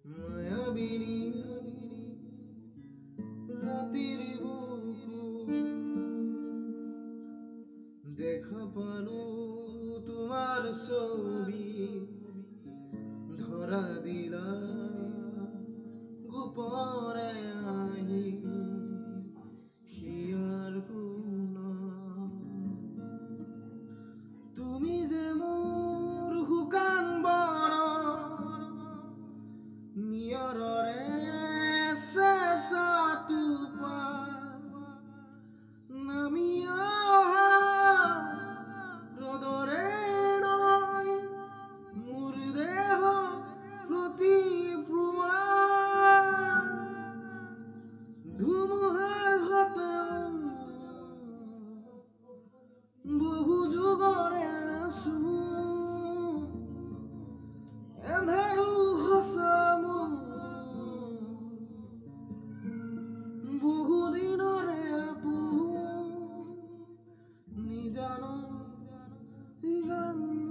মায়াবিনী ৰাতেৰ বুকু দেখা পালো তোমাৰ ছবি ধৰা দিলা গোপনে আহি হিয়াৰ কোনা তুমি যে মোৰ শুকান বন নিয়ৰৰে চেঁচা নামি অহা ৰ'দৰে নৈ মোৰ দেহ প্ৰতি পুৱা ধুমুহাৰ হতে বহু যুগৰে আছো এন্ধাৰো সঁচা মোৰ বহু দিনৰে আপোন নিজানো গান